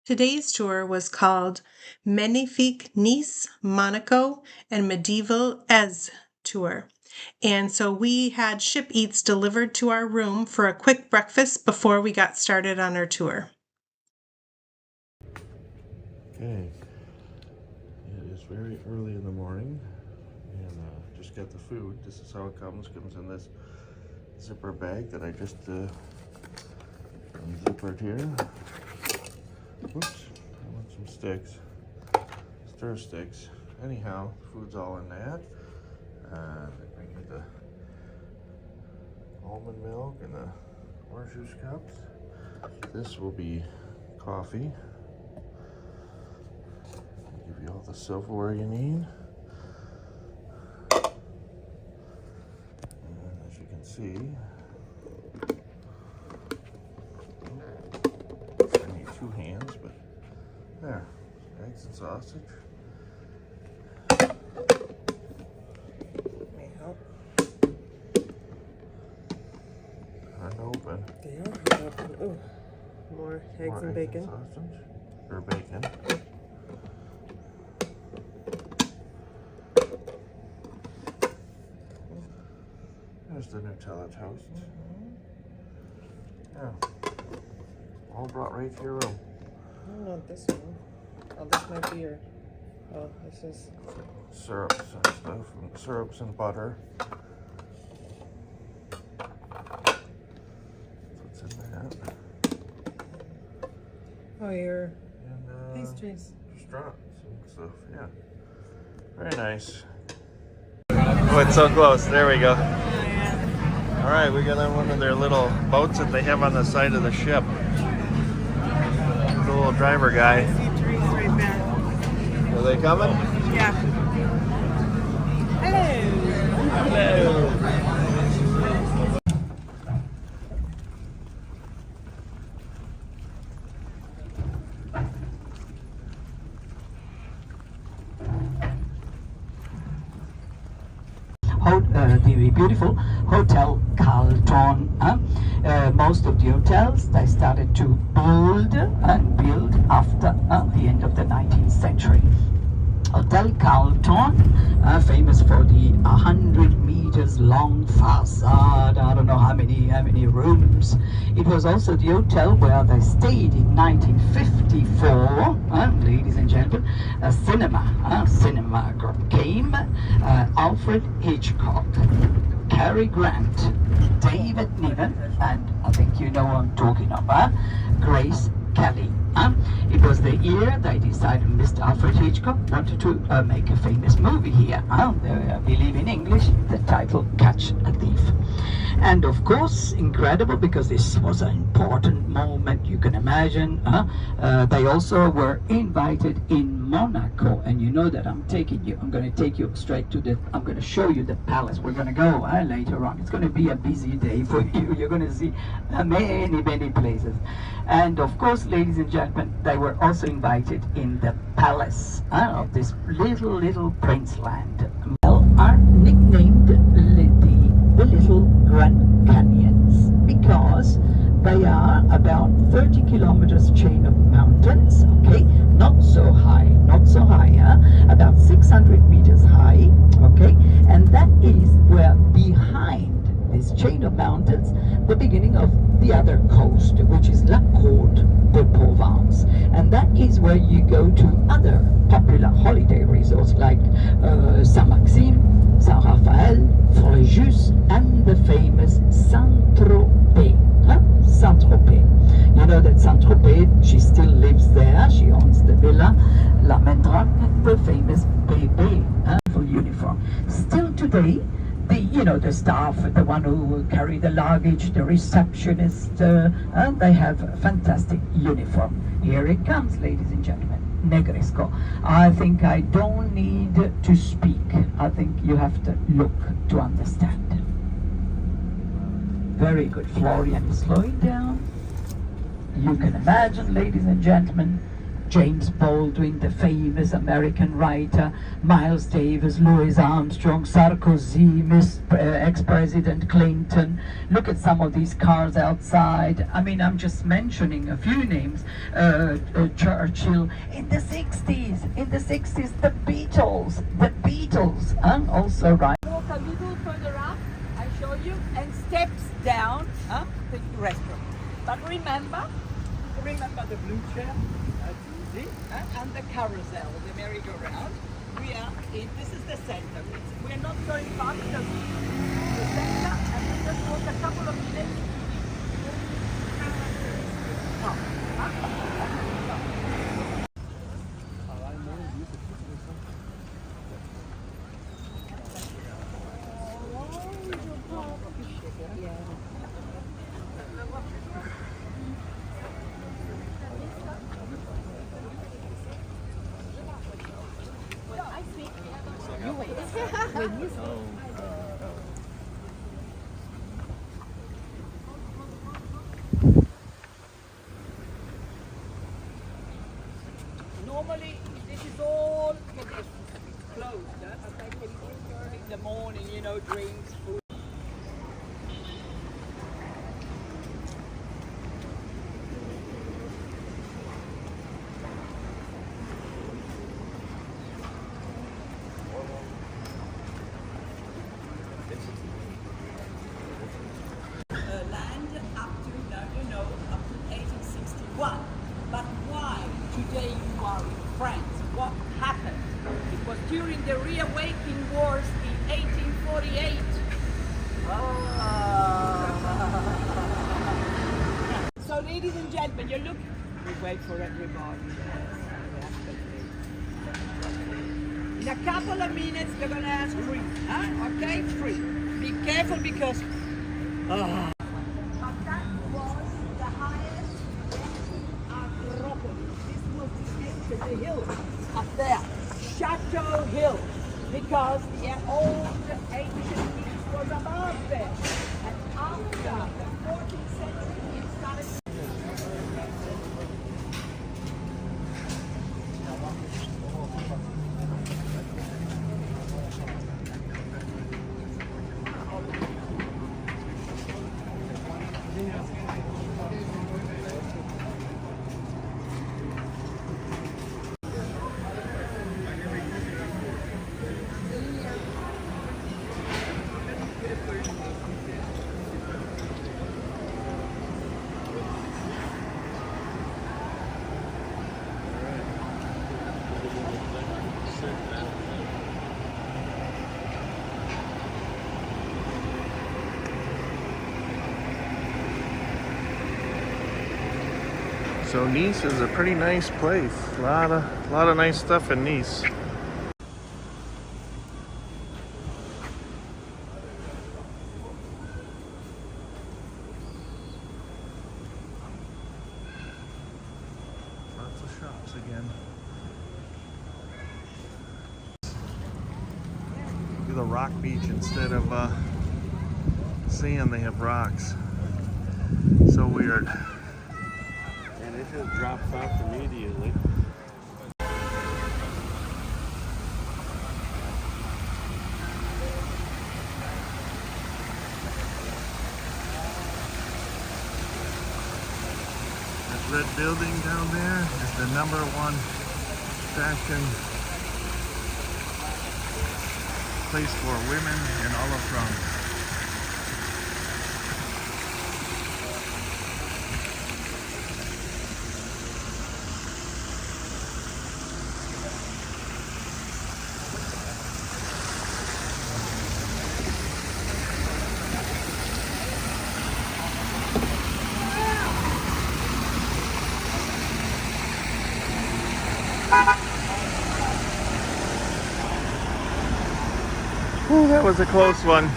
Today's tour was called Magnifique Nice, Monaco, and Medieval Ez Tour. And so we had ship eats delivered to our room for a quick breakfast before we got started on our tour. Okay, it is very early in the morning and just got the food. This is how it comes in this zipper bag that I just unzippered here. Oops, I want some sticks, stir sticks. Anyhow, food's all in that. They bring me the almond milk and the orange juice cups. This will be coffee. Give you all the silverware you need. And as you can see, I need two hands, but there, eggs and sausage. Let me help. Unopened. They are open. Ooh, more eggs and bacon. Sausage, or bacon. There's the Nutella toast. Yeah. All brought right to your room. I want this one. Oh, this might be your... Oh, this is... Syrups and stuff. And syrups and butter. That's what's in that. Oh, your And, pastries. Straws and stuff, yeah. Very nice. Oh, it's so close. There we go. All right, we got on one of their little boats that they have on the side of the ship. The little driver guy. I see trees right there. Are they coming? Yeah. Hello. Hello. The beautiful Hotel Carlton. Most of the hotels they started to build after the end of the 19th century. Hotel Carlton, famous for the 100 meters long facade, I don't know how many rooms. It was also the hotel where they stayed in 1954, ladies and gentlemen. A cinema came, Alfred Hitchcock, Cary Grant, David Niven, and I think you know what I'm talking about, Grace Kelly. It was the year they decided Mr. Alfred Hitchcock wanted to make a famous movie here. I believe in English, the title Catch a Thief. And of course, incredible, because this was an important moment, you can imagine. They also were invited in Monaco, and you know that I'm going to take you straight to I'm going to show you the palace. We're going to go later on. It's going to be a busy day for you. You're going to see many places. And of course, ladies and gentlemen, they were also invited in the palace of this little prince land. Well, are nicknamed the little Grand Canyons because they are about 30 kilometers chain of mountains, okay, not so high, about 600 meters high, okay, and that is where behind this chain of mountains, the beginning of the other coast, which is La Côte de Provence, and that is where you go to other popular holiday resorts like Saint-Maxime, Saint-Raphaël, Fréjus, and the famous Saint-Tropez. Saint-Tropez. You know that Saint-Tropez, she still lives there. She owns the villa La Mendraque, the famous bébé for uniform. Still today, the staff, the one who carry the luggage, the receptionist, they have a fantastic uniform. Here it comes, ladies and gentlemen. Negresco. I think I don't need to speak. I think you have to look to understand. Very good. Florian is slowing down. You can imagine, ladies and gentlemen, James Baldwin, the famous American writer, Miles Davis, Louis Armstrong, Sarkozy, ex-President Clinton. Look at some of these cars outside. I mean, I'm just mentioning a few names. Churchill. In the 60s, the Beatles, also right. Walk a little further up, I show you, and steps down the restaurant. But remember the blue chair. And the carousel, the merry-go-round. This is the center. We're not going far because the center, and we just walk a couple of minutes. Normally, this is all closed, but they can enter in the morning, you know, drinks, food. Land up to, now you know, up to 1861. But why today you are in France? What happened? It was during the reawakening wars in 1848. So ladies and gentlemen, you look, we wait for everybody. In a couple of minutes they're gonna ask free. Okay, free. Be careful because but that was the highest Acropolis. This was the hill up there, Chateau Hill, because the old ancient Greece was above there. And after the 14th century, it started. So Nice is a pretty nice place. A lot of nice stuff in Nice. Lots of shops again. Do the rock beach instead of sand. They have rocks. So weird. And it just drops off immediately. That red building down there is the #1 fashion place for women in all of France. Ooh, that was a close one.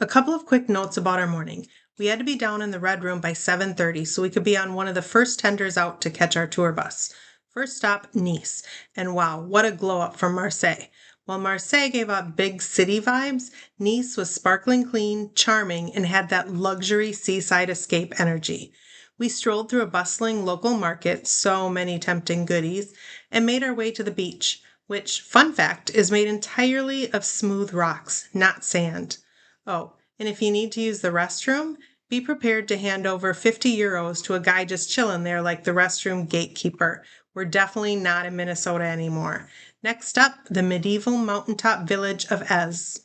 A couple of quick notes about our morning. We had to be down in the Red Room by 7:30 so we could be on one of the first tenders out to catch our tour bus. First stop, Nice. And wow, what a glow up from Marseille. While Marseille gave off big city vibes, Nice was sparkling clean, charming, and had that luxury seaside escape energy. We strolled through a bustling local market, so many tempting goodies, and made our way to the beach, which, fun fact, is made entirely of smooth rocks, not sand. Oh, and if you need to use the restroom, be prepared to hand over 50 euros to a guy just chilling there like the restroom gatekeeper. We're definitely not in Minnesota anymore. Next up, the medieval mountaintop village of Ez.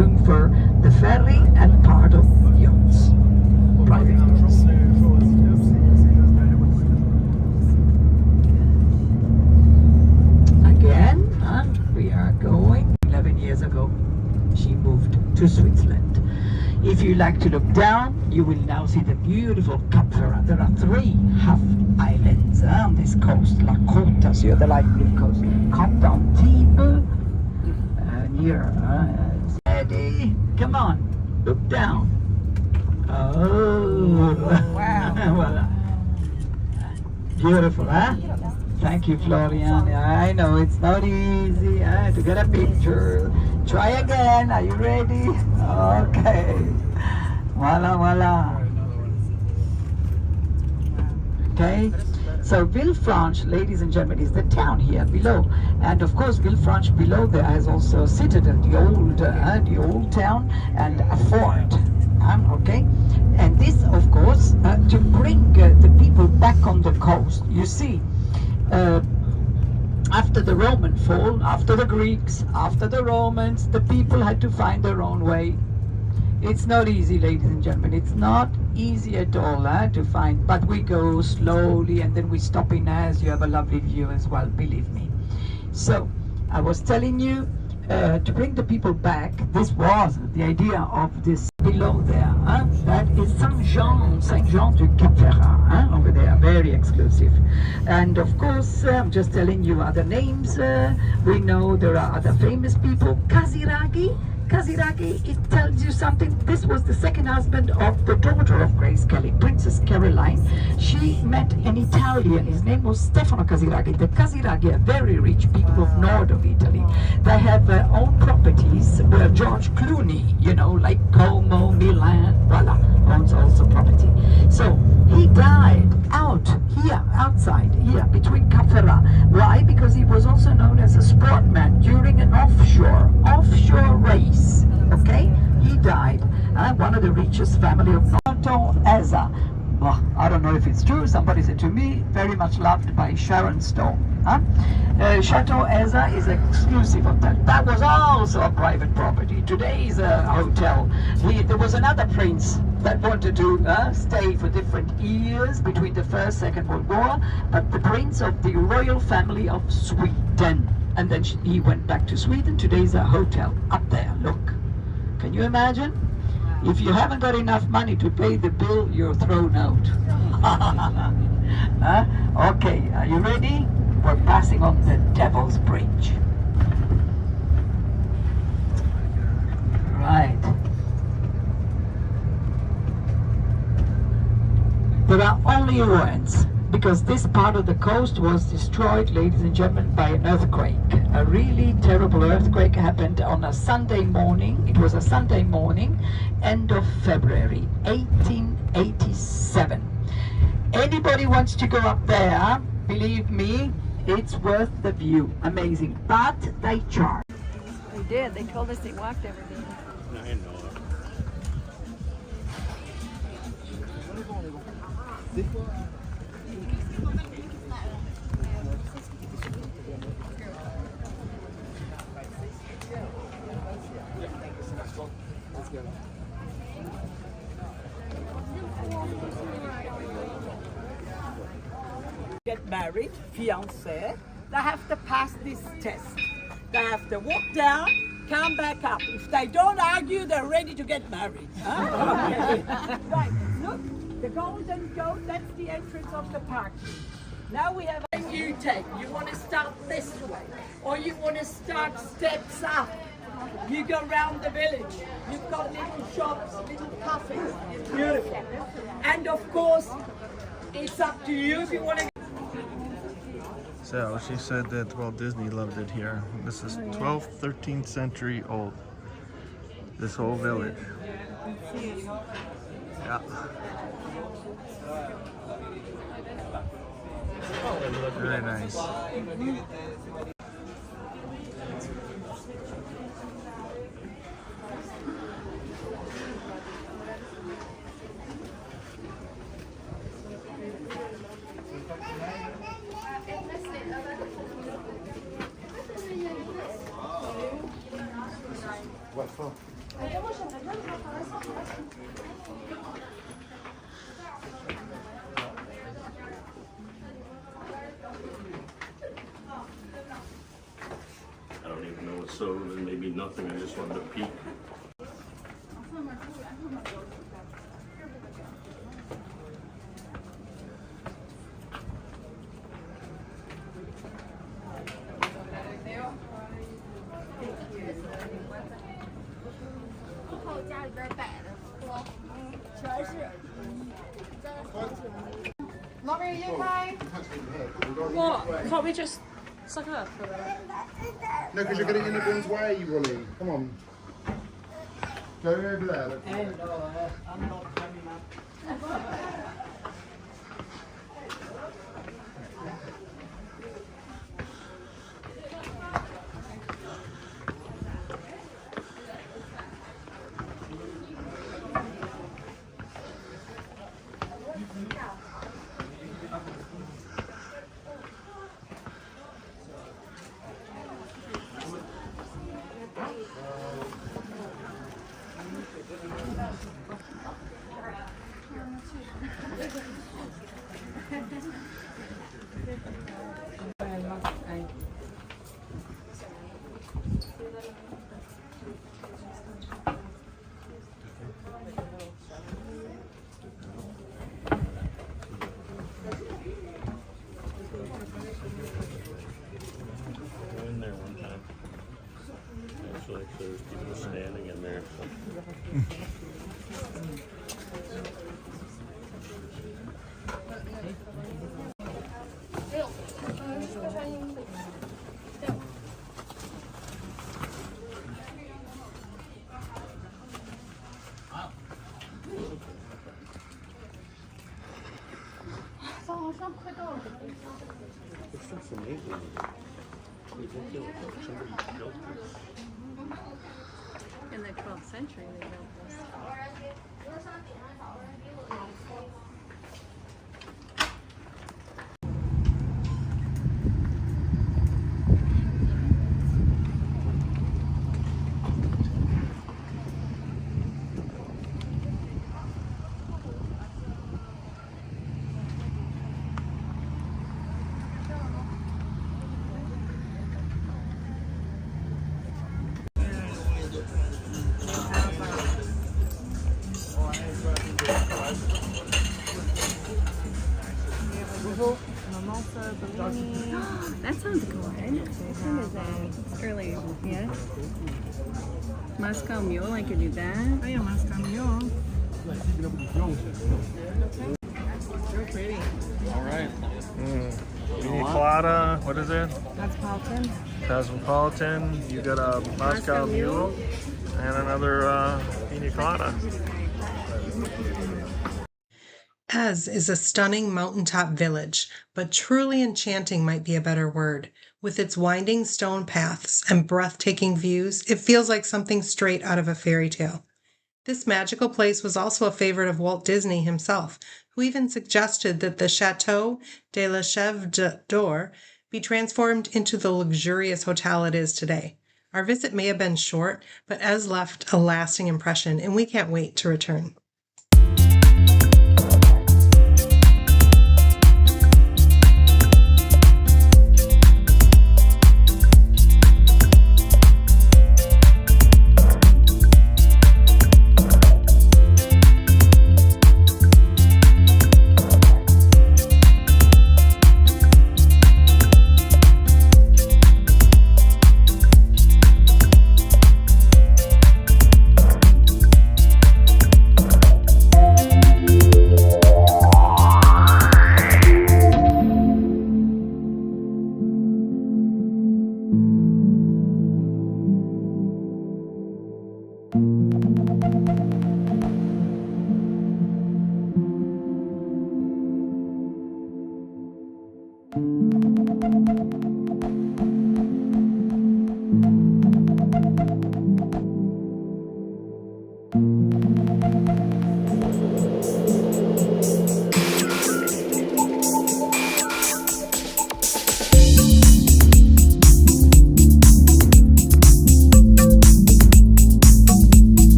room for the ferry and part of yachts. Private yachts. Again, and we are going. 11 years ago, she moved to Switzerland. If you like to look down, you will now see the beautiful Cap Ferrat. There are 3 half islands on this coast, La Côte d'Azur, the light blue coast. Cap d'Antibes, near steady. Come on, look down. Oh, wow. Voila. Beautiful, huh? Thank you, Florian. I know it's not easy to get a picture. Try again. Are you ready? Okay. Voila, voila. Okay. So Villefranche, ladies and gentlemen, is the town here below, and of course Villefranche below there has also a citadel, the old town, and a fort. Okay, and this, of course, to bring the people back on the coast. You see, after the Roman fall, after the Greeks, after the Romans, the people had to find their own way. It's not easy, ladies and gentlemen. It's not easy at all to find, but we go slowly, and then we stop in Az. You have a lovely view as well, believe me. So I was telling you to bring the people back. This was the idea of this below there. That is Saint-Jean du Cap Ferrat, over there, very exclusive. And of course, I'm just telling you other names. We know there are other famous people. Casiraghi. Casiraghi, it tells you something. This was the second husband of the daughter of Grace Kelly, Princess Caroline. She met an Italian. His name was Stefano Casiraghi. The Casiraghi are very rich people of north of Italy. They have their own properties where George Clooney, you know, like Como, Milan, voila, owns also property. So he died outside here, between Caferra. Why? Because he was also known as a sportman during an offshore race. Okay? He died. One of the richest family of Chateau Eza. Well, I don't know if it's true. Somebody said to me, very much loved by Sharon Stone. Chateau Eza is an exclusive hotel. That was also a private property. Today is a hotel. There was another prince that wanted to stay for different years between the First, Second World War, but the prince of the royal family of Sweden. And then he went back to Sweden. Today's a hotel up there. Look. Can you imagine? If you haven't got enough money to pay the bill, you're thrown out. Okay, are you ready? We're passing on the Devil's Bridge. Right. There are only ruins because this part of the coast was destroyed, ladies and gentlemen, by an earthquake. A really terrible earthquake happened on a Sunday morning. It was a Sunday morning, end of February 1887. Anybody wants to go up there, believe me, it's worth the view. Amazing. But they charge. They did. They told us they walked everything. I know. Get married, fiancé, they have to pass this test. They have to walk down, come back up. If they don't argue, they're ready to get married. Right, look, the golden goat, that's the entrance of the park. Now we have a U-take. You want to start this way, or you want to start steps up. You go around the village. You've got little shops, little cafes. It's beautiful. And of course, it's up to you if you want to. So she said that Walt Disney loved it here. This is 12th, 13th century old. This whole village. Yeah. Very nice. What for? I don't even know what's sold and maybe nothing. I just wanted to peek. What? Can't we just suck it up for a minute? No, because you're getting in everyone's way, Rolly. Come on. Go over there. Look. Hello, I'm not coming up. actually there's people standing in there. So. It's amazing. Somebody built this. In the 12th century, they built this. That sounds good. What is that? Early, yeah. Moscow Mule, I could do that. Oh yeah, Moscow Mule. So pretty. All right. Pina colada. What is it? Cosmopolitan. Cosmopolitan. You got a Moscow Mule and another pina colada. Ez is a stunning mountaintop village, but truly enchanting might be a better word. With its winding stone paths and breathtaking views, it feels like something straight out of a fairy tale. This magical place was also a favorite of Walt Disney himself, who even suggested that the Chateau de la Chèvre d'Or be transformed into the luxurious hotel it is today. Our visit may have been short, but Ez left a lasting impression, and we can't wait to return.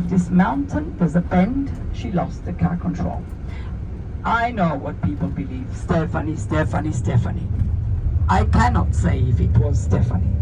This mountain, there's a bend, she lost the car control. I know what people believe. Stephanie. I cannot say if it was Stephanie,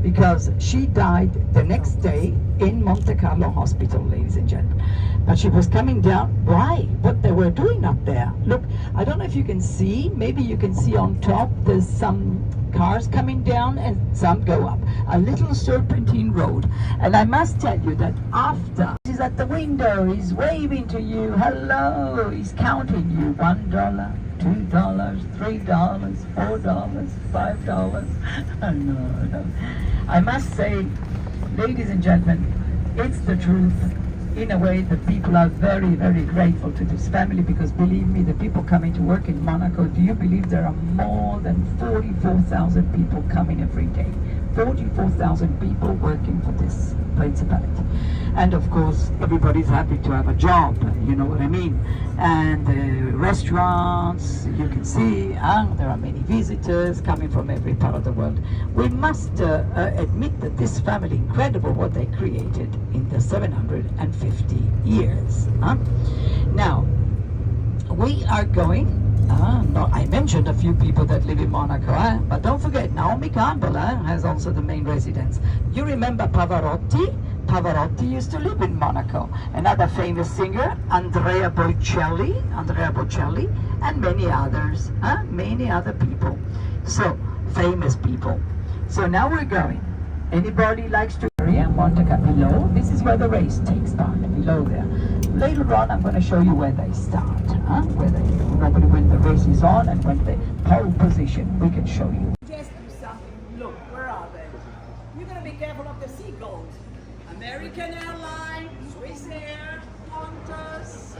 because she died the next day in Monte Carlo Hospital, ladies and gentlemen. But she was coming down. Why? What they were doing up there? Look, I don't know if you can see, maybe you can see on top, there's some cars coming down and some go up. A little serpentine road. And I must tell you that after he's at the window, he's waving to you, hello, he's counting you, $1, $2, $3, $4, $5. No. I must say, ladies and gentlemen, it's the truth. In a way, the people are very, very grateful to this family, because believe me, the people coming to work in Monaco, do you believe there are more than 44,000 people coming every day? 44,000 people working for this principality. And of course, everybody's happy to have a job, you know what I mean? And restaurants, you can see, there are many visitors coming from every part of the world. We must admit that this family, incredible what they created in the 750 years. Now, we are going, no, I mentioned a few people that live in Monaco, but don't forget, Naomi Campbell has also the main residence. You remember Pavarotti? Pavarotti used to live in Monaco. Another famous singer, Andrea Bocelli, and many others, many other people. So, famous people. So now we're going. Anybody likes to area Monte Capillo? This is where the race takes part, below there. Later on, I'm going to show you where they start, where they normally when the race is on and when the pole position. We can show you. Just do something. Look, where are they? You're going to be careful of the seagulls. American Airlines, Swiss Air, Qantas,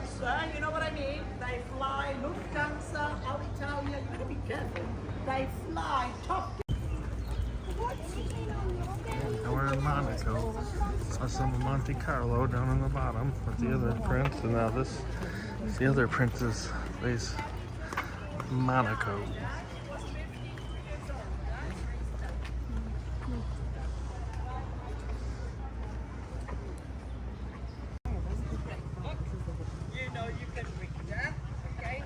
you know what I mean? They fly Lufthansa, Alitalia. You got to be careful. They fly top. And we're in Monaco. Saw some of Monte Carlo down on the bottom with the other prince, and now this is the other prince's place, Monaco. You know you can read that, okay?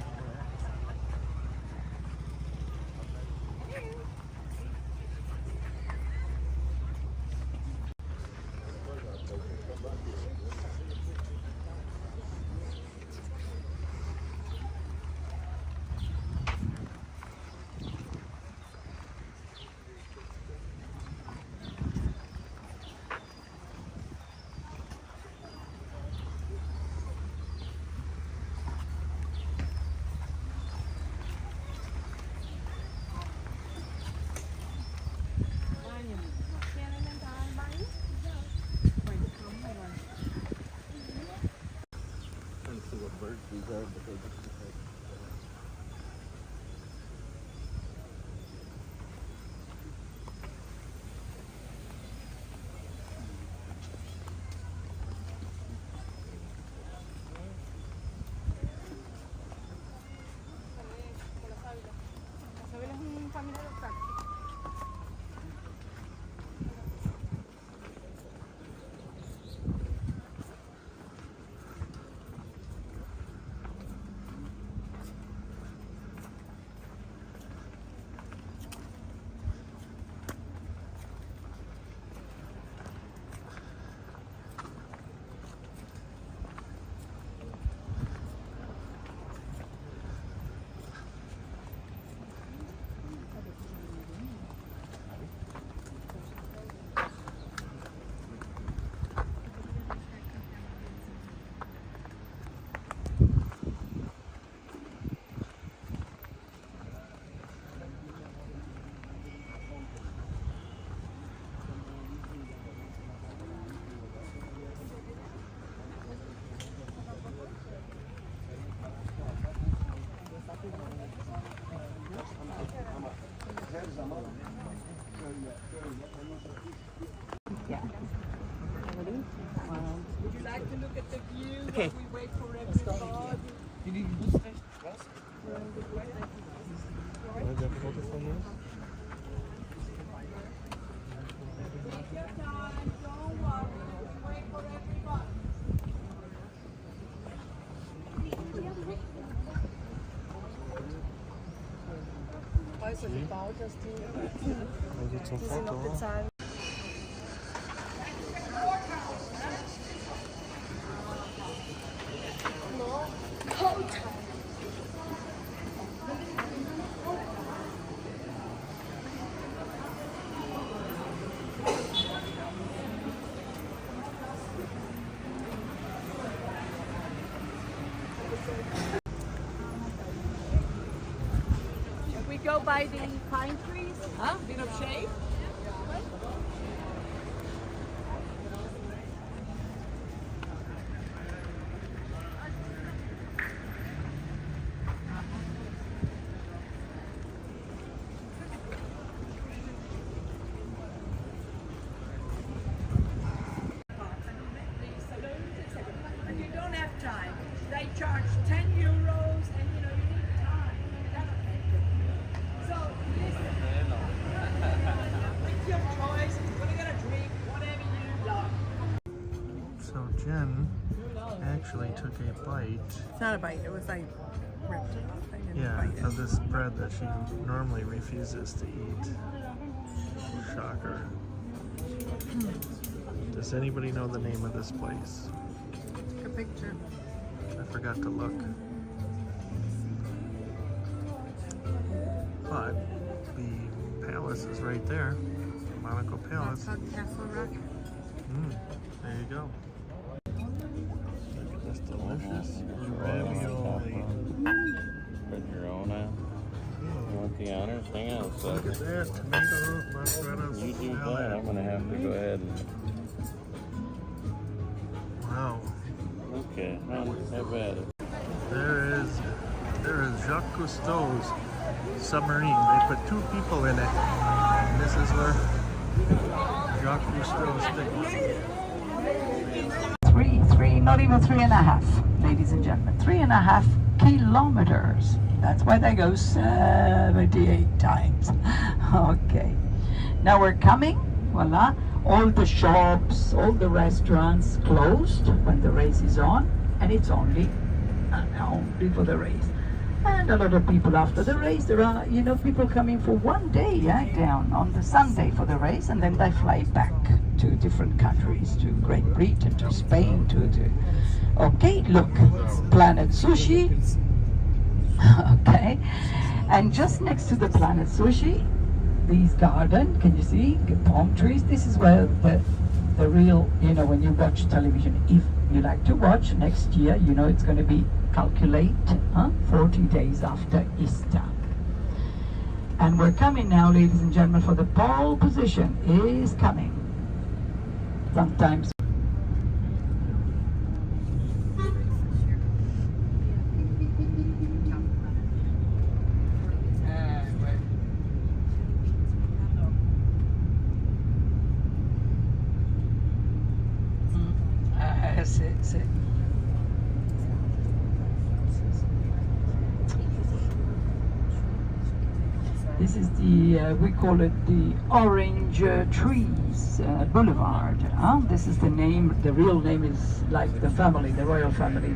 Yeah. Would you like to look at the view? Okay. We wait for everybody. Take your time, don't worry. We wait for everybody. Äußerlich gebaut, dass die Also zum sie noch Foto. bezahlen. We go by the pine trees, bit of shade. actually took a bite. It's not a bite. It was like ripped it off. I didn't Yeah, bite it. of this bread that she normally refuses to eat. Shocker. Does anybody know the name of this place? Take a picture. I forgot to look. But the palace is right there. Monaco Palace. It's called Castle Rock. There you go. Look at this delicious ravioli. Put your own out. You want the honors? Hang on a Look at second. that, tomato, mozzarella You do that. salad. I'm gonna have to go ahead and. Wow. Okay, have at it. There is Jacques Cousteau's submarine. They put 2 people in it. And this is where Jacques Cousteau stayed. Not even 3.5, ladies and gentlemen. 3.5 kilometers. That's why they go 78 times. Okay. Now we're coming. Voila. All the shops, all the restaurants closed when the race is on, and it's only for the race. And a lot of people after the race, there are, people coming for one day down on the Sunday for the race, and then they fly back to different countries, to Great Britain, to Spain, Okay, look, Planet Sushi. Okay, and just next to the Planet Sushi, these garden, can you see, palm trees? This is where the real, when you watch television, if you like to watch next year, it's going to be calculate 40 days after Easter. And we're coming now, ladies and gentlemen, for the pole position is coming. Sometimes this is we call it the Orange Trees Boulevard. This is the name, the real name is like the family, the royal family,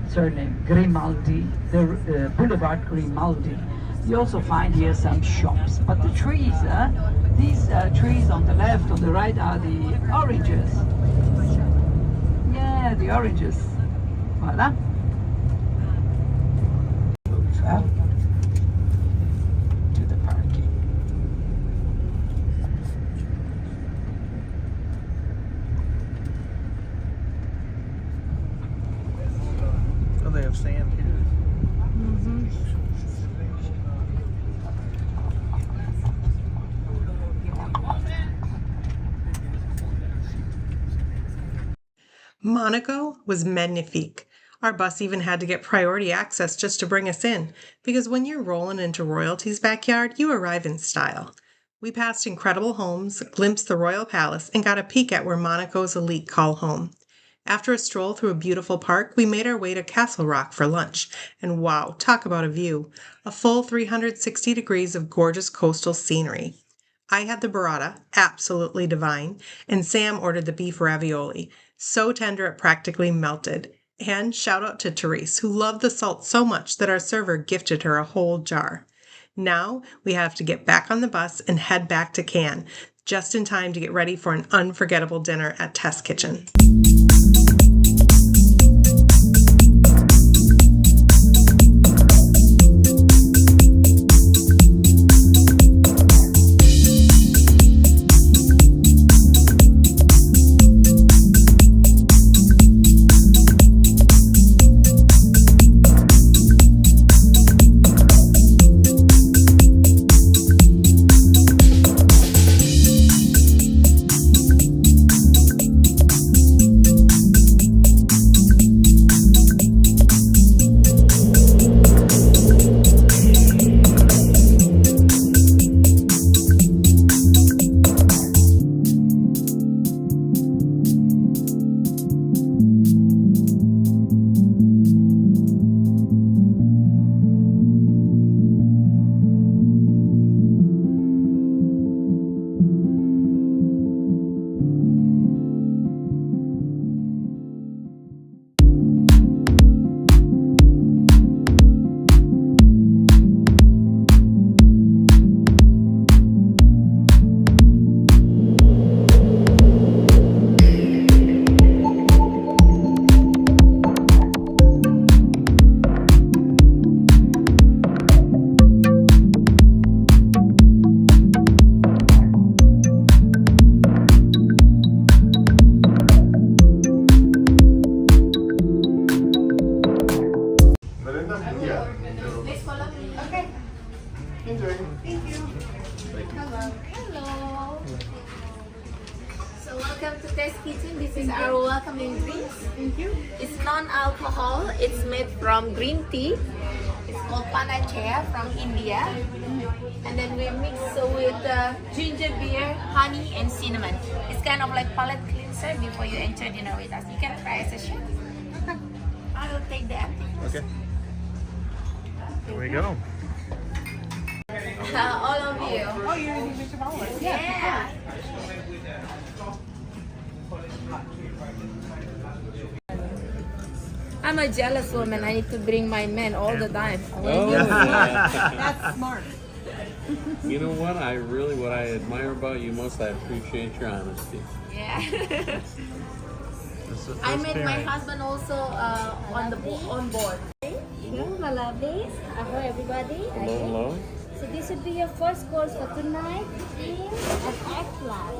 surname Grimaldi, the Boulevard Grimaldi. You also find here some shops, but the trees, these trees on the left, on the right are the oranges. Yeah, the oranges. Voila. To the parking. Oh, they have sand here. Monaco was magnifique. Our bus even had to get priority access just to bring us in, because when you're rolling into royalty's backyard, you arrive in style. We passed incredible homes, glimpsed the royal palace, and got a peek at where Monaco's elite call home. After a stroll through a beautiful park, we made our way to Castle Rock for lunch, and wow, talk about a view. A full 360 degrees of gorgeous coastal scenery. I had the burrata, absolutely divine, and Sam ordered the beef ravioli, so tender it practically melted. And shout out to Therese, who loved the salt so much that our server gifted her a whole jar. Now we have to get back on the bus and head back to Cannes, just in time to get ready for an unforgettable dinner at Test Kitchen. Enjoy. Hello. So welcome to Test Kitchen. This is our welcoming drinks. Thank you. It's non-alcohol. It's made from green tea. It's called panacea from India. And then we mix with ginger beer, honey, and cinnamon. It's kind of like palate cleanser before you enter dinner with us. You can try as a chef. I will take the empty. Okay. Here we go. All of you. Oh, you're eating Victor Bowers. Yeah. I'm a jealous woman. I need to bring my men all the time. Oh, That's smart. you know what? What I admire about you most, I appreciate your honesty. Yeah. This is the I first met my pairing. husband also on board. Hello, my lovelies. Hello, everybody. Hello, hello. So this would be your first course for tonight. Eel and egg flat.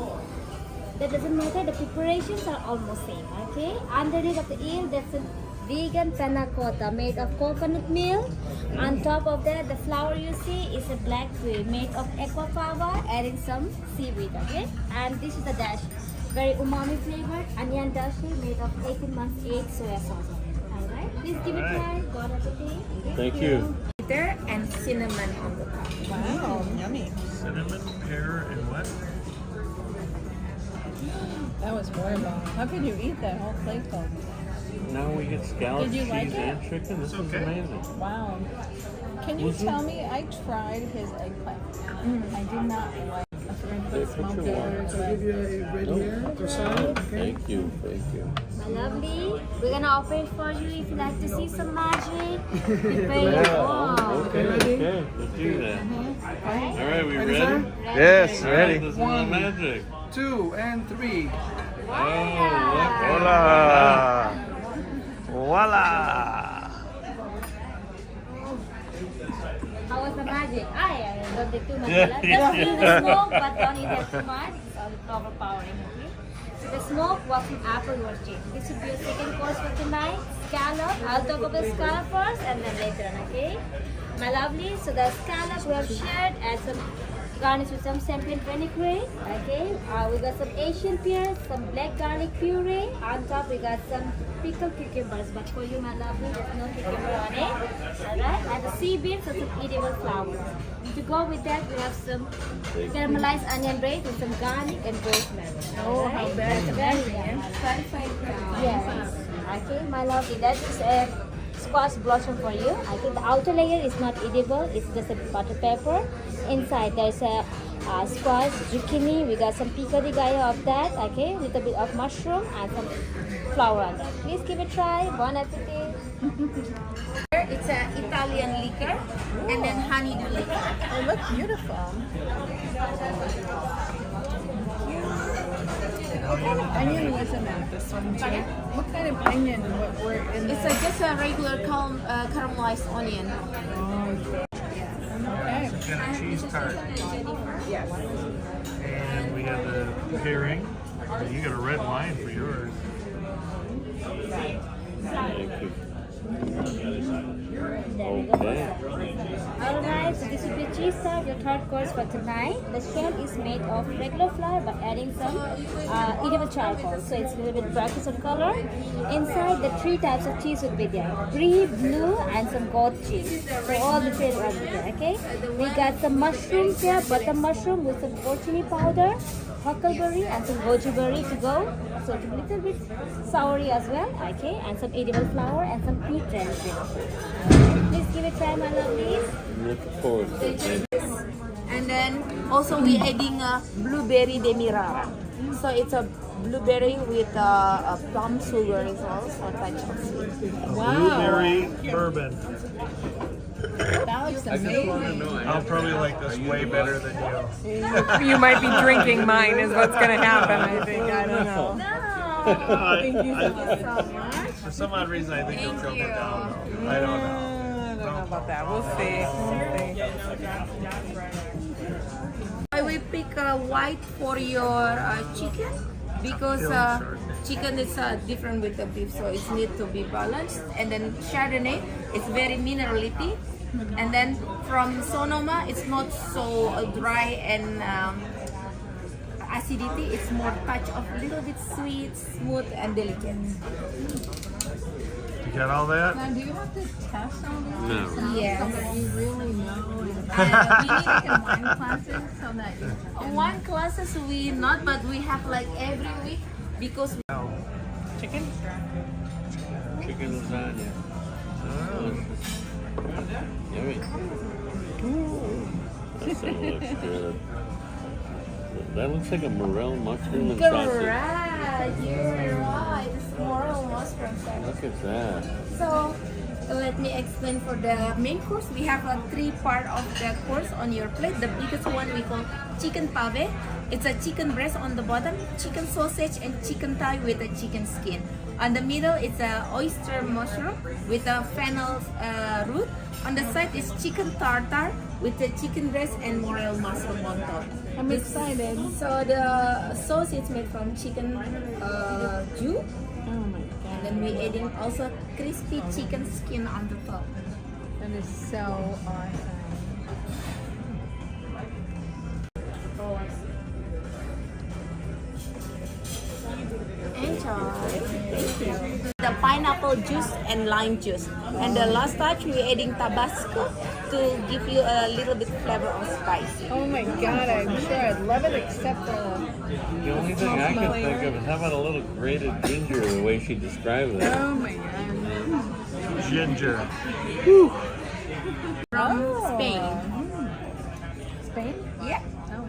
That doesn't matter. The preparations are almost same. Okay. Underneath of the eel, that's a vegan panna cotta made of coconut milk. On top of that, the flour you see is a black cream made of aquafaba, adding some seaweed. Okay. And this is the dash, very umami flavored onion dashi made of 18 months aged soya sauce. Alright. Please give it a try. Bon appetit. Thank you. Bitter and cinnamon on the top. Wow, yummy. Cinnamon, pear, and what? That was horrible. How could you eat that whole plate though? Now we get scallops, Did you cheese, like it? and chicken. This is okay. amazing. Wow. Can you tell me? I tried his eggplant. I did not like. I forgot to Put your water. Thank you, thank you. My lovely, we're gonna offer it for you if you like to see some magic. Prepare your wow. Okay, let's do that. All right, we ready? Yes, All right, ready. this is the magic. 2 and 3. Oh, look. Voila! Voila! How was the magic? Don't take too much. Yeah. Just feel the smoke, but don't eat that too much. It's overpowering. Okay? So the smoke was in apple roasting. This would be your second course for tonight. Scallop. I'll talk about the scallop first and then later on, okay? My lovely, so the scallop we have shared and some garnish with some champagne vinaigrette. Okay, we got some Asian pears, some black garlic puree. On top we got some pickled cucumbers, but for you, my lovely, there's no cucumber on it. Alright, and the sea beans and some edible flowers. To go with that, we have some caramelized onion bread with some garlic and rosemary. Oh, how very Yes. Okay, my lovely, that is a squash blossom for you. I think the outer layer is not edible, it's just a butter pepper. Inside there's a squash, zucchini, we got some pico de gallo of that, okay, little bit of mushroom and some flour on that. Please give it a try. Bon appetit. It's an Italian liquor and then honeydew liquor. They look beautiful. What kind of onion was in that? This one, too? What kind of onion were in It's that? just a regular caramelized onion. Okay. Got a cheese tart. And we got the pairing. You got a red wine for yours. Thank you. There we go. Alright, so this will be cheese tart, your third course for tonight. The shell is made of regular flour but adding some edible charcoal. So it's a little bit brackish of color. Inside, the three types of cheese will be there. Brie, blue, and some goat cheese. So all the flavor are there, okay? We got some mushrooms here, butter mushroom with some porcini powder, huckleberry, and some goji berry to go. So it's a little bit soury as well, okay? And some edible flour and some peat relish. Please give it a try, my lovelies. Looking forward to it. Thank you. And then also we adding a blueberry demerara. So it's a blueberry with plum sugar as well, so a touch of sweet. Blueberry bourbon. That looks I just want to amazing. know. I'll probably like this way better than you. You might be drinking mine is what's going to happen, I think. I don't know. Thank you so much. So much. For some odd reason, I think you'll Thank choke you. it down. Though. I don't know. I don't know about that. We'll see. I will pick white for your chicken because chicken is different with the beef, so it needs to be balanced. And then Chardonnay, it's very minerality, And then from Sonoma, it's not so dry and acidity. It's more touch of a little bit sweet, smooth, and delicate. You got all that? Now, do you have to test all these? No. So Yes. that you really know? We need like a wine classes so that you can. One classes we not, but we have like every week because Chicken? Chicken lasagna. Yummy. That looks good. That looks like a morel mushroom and sausage. correct. You're right. It's moral mushroom sauce. Look at that. So let me explain for the main course. We have a 3-part of the course on your plate. The biggest one we call chicken pave. It's a chicken breast on the bottom, chicken sausage, and chicken thigh with a chicken skin. On the middle, it's a oyster mushroom with a fennel root. On the side is chicken tartar with the chicken breast and morel mushroom on top. I'm excited. So the sauce is made from chicken jus. Oh my god. And then we're adding also crispy chicken skin on the top. That is so awesome. Enjoy. The pineapple juice and lime juice. And the last touch we're adding Tabasco to give you a little bit flavor of spicy. Oh my god, I'm sure I'd love it except the The only thing I can think of is how about a little grated ginger, the way she described it. oh my god. Ginger. From Oh. Spain. Spain? Yeah. Oh.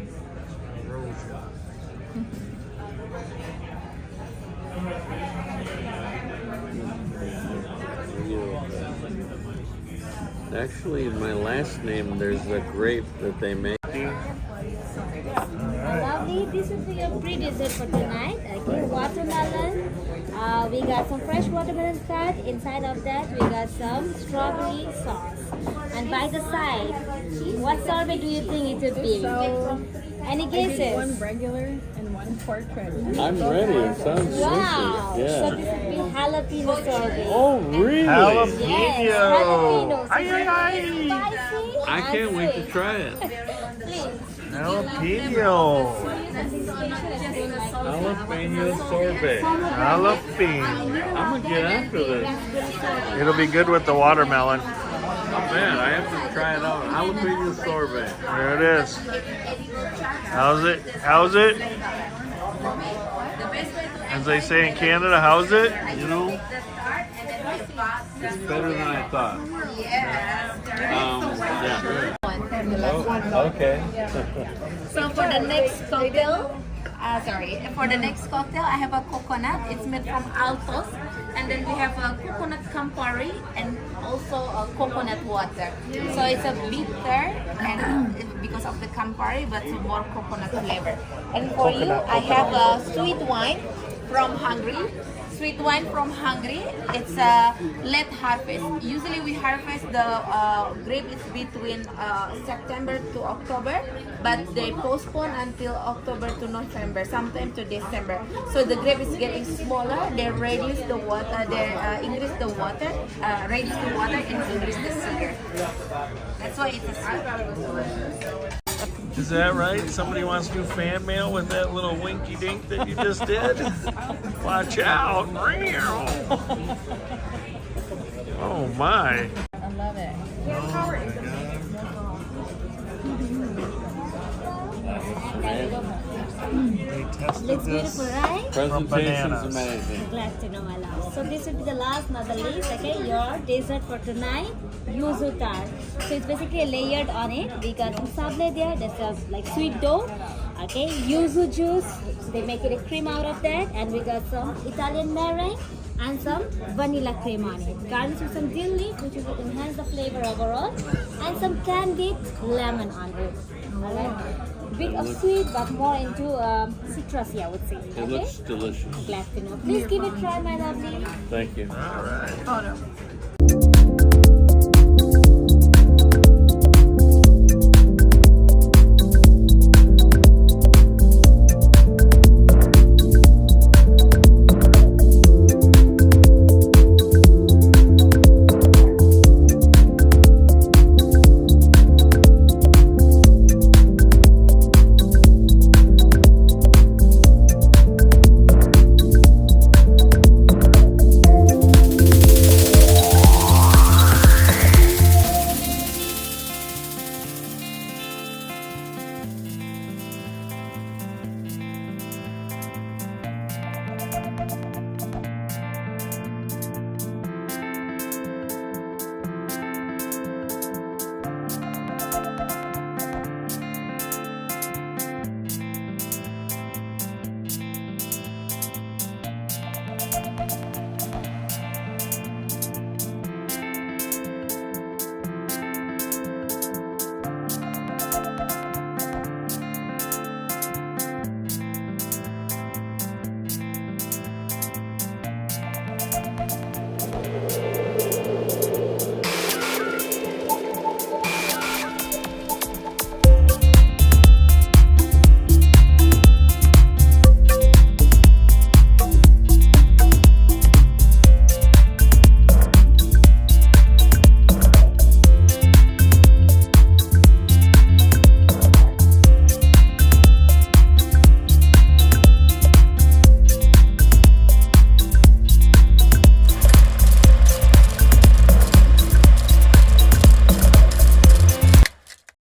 Actually, in my last name, there's a grape that they make. Lovely. This will be a pre-dessert for tonight. Okay, watermelon. We got some fresh watermelon cut. Inside of that, we got some strawberry sauce. And by the side, what sorbet do you think it would be? So, Any I did guesses? one regular and one pork rib. I'm ready. It sounds Wow. delicious. So Yeah. this would be jalapeno sorbet. Oh, really? Yes, Jalapeno. jalapeno. So Ay, ay, ay. spicy I and can't wait to sweet. try it. Please. Jalapeno. Jalapeno sorbet. Jalapeno. I'm gonna get after this. It'll be good with the watermelon. Oh man, I have to try it out. Jalapeno sorbet. There it is. How's it? How's it? As they say in Canada, how's it? You know, it's better than I thought. Yeah. Oh, okay. So for the next cocktail, for the next cocktail, I have a coconut. It's made from Altos, and then we have a coconut Campari and also a coconut water. So it's a bitter and because of the Campari, but more coconut flavor. And for you, I have a sweet wine from Hungary. Sweet wine from Hungary. It's a late harvest. Usually we harvest the grape is between September to October, but they postpone until October to November, sometimes to December. So the grape is getting smaller. They reduce the water. They increase the water, reduce the water, and increase the sugar. That's why it's a sweet. Is that right? Somebody wants to do fan mail with that little winky dink that you just did? Watch out. Oh my. I love it. They tested Looks this. beautiful, right? Presentation's bananas. amazing. Glad to know, my love. So this will be the last, not the least. Okay, your dessert for tonight, yuzu tart. So it's basically layered on it. We got some sablé there. That's like sweet dough. Okay, yuzu juice. They make it a cream out of that, and we got some Italian meringue and some vanilla cream on it. Garnished with some dill leaf, which will enhance the flavor overall, and some candied lemon on it. Alright. Bit of sweet, but more into citrusy, I would say. It looks delicious. Glad to know. Please give it a try, my lovely. Thank you. All right. Oh no.